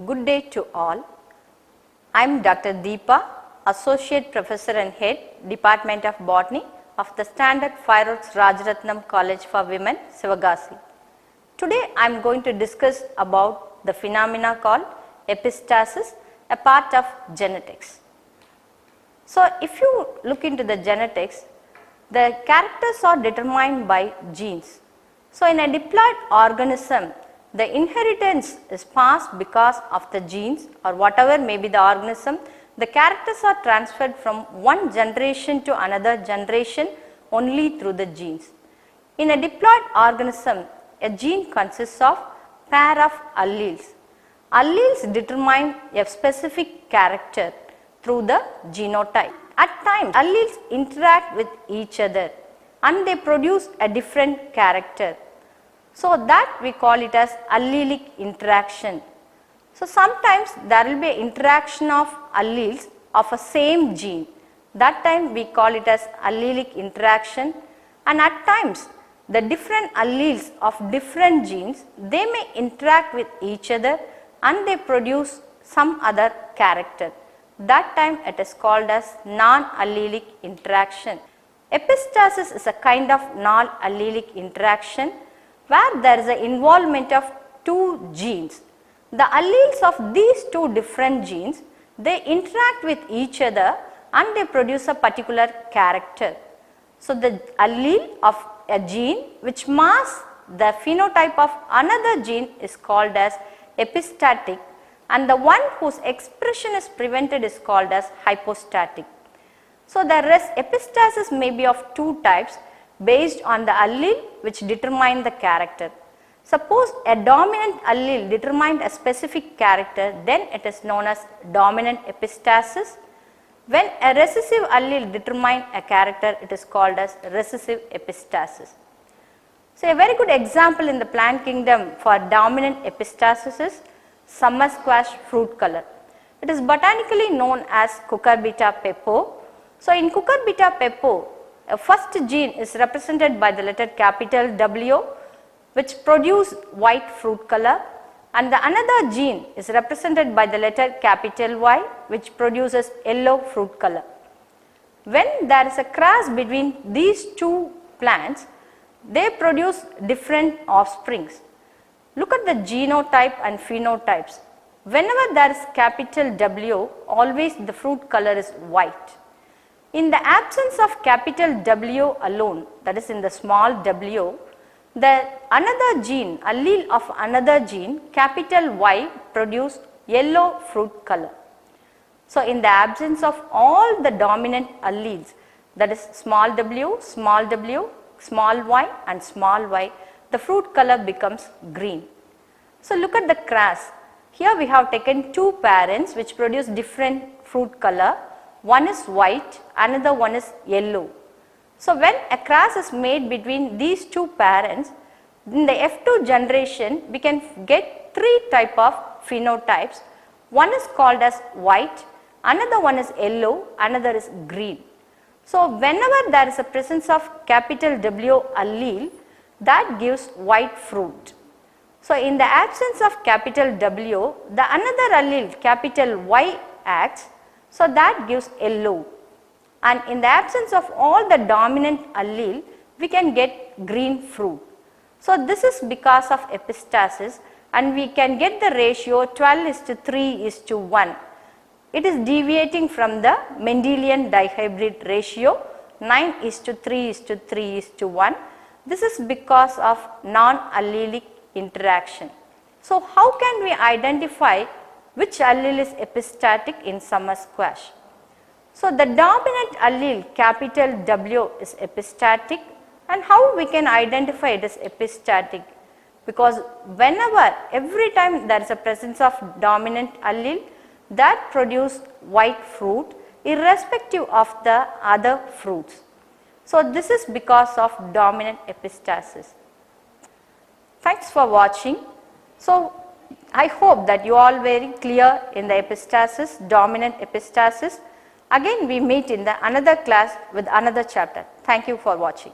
Good day to all. I am Dr.B.Deepa, Associate Professor and Head, Department of Botany of the Standard 5 Roads Rajaratnam College for Women, Sivagasi. Today I am going to discuss about the phenomena called epistasis, a part of genetics. So, if you look into the genetics, the characters are determined by genes. So, in a diploid organism, the inheritance is passed because of the genes or whatever may be the organism. The characters are transferred from one generation to another generation only through the genes. In a diploid organism, a gene consists of pair of alleles. Alleles determine a specific character through the genotype. At times, alleles interact with each other and they produce a different character. So, that we call it as allelic interaction. So, sometimes there will be an interaction of alleles of a same gene. That time we call it as allelic interaction, and at times the different alleles of different genes, they may interact with each other and they produce some other character. That time it is called as non-allelic interaction. Epistasis is a kind of non-allelic interaction where there is an involvement of two genes. The alleles of these two different genes, they interact with each other and they produce a particular character. So, the allele of a gene which masks the phenotype of another gene is called as epistatic, and the one whose expression is prevented is called as hypostatic. So, the epistasis may be of two types based on the allele which determine the character. Suppose a dominant allele determined a specific character, then it is known as dominant epistasis. When a recessive allele determines a character, it is called as recessive epistasis. So, a very good example in the plant kingdom for dominant epistasis is summer squash fruit color. It is botanically known as Cucurbita pepo. So, in Cucurbita pepo, a first gene is represented by the letter capital W, which produce white fruit color, and the another gene is represented by the letter capital Y, which produces yellow fruit color. When there is a cross between these two plants, they produce different offsprings. Look at the genotype and phenotypes. Whenever there is capital W, always the fruit color is white. In the absence of capital W alone, that is in the small w, the another gene, allele of another gene, capital Y, produce yellow fruit color. So, in the absence of all the dominant alleles, that is small w, small y and small y, the fruit color becomes green. So, look at the cross. Here we have taken two parents which produce different fruit color. One is white, another one is yellow. So, when a cross is made between these two parents, in the F2 generation we can get three type of phenotypes. One is called as white, another one is yellow, another is green. So, whenever there is a presence of capital W allele, that gives white fruit. So, in the absence of capital W, the another allele capital Y acts, so that gives yellow, and in the absence of all the dominant allele, we can get green fruit. So, this is because of epistasis, and we can get the ratio 12:3:1. It is deviating from the Mendelian dihybrid ratio 9:3:3:1. This is because of non-allelic interaction. So, how can we identify which allele is epistatic in summer squash? So, the dominant allele capital W is epistatic, and how we can identify it as epistatic? Because whenever, every time there is a presence of dominant allele, that produce white fruit irrespective of the other fruits. So, this is because of dominant epistasis. Thanks for watching. So, I hope that you all very clear in the epistasis, dominant epistasis. Again we meet in the another class with another chapter. Thank you for watching.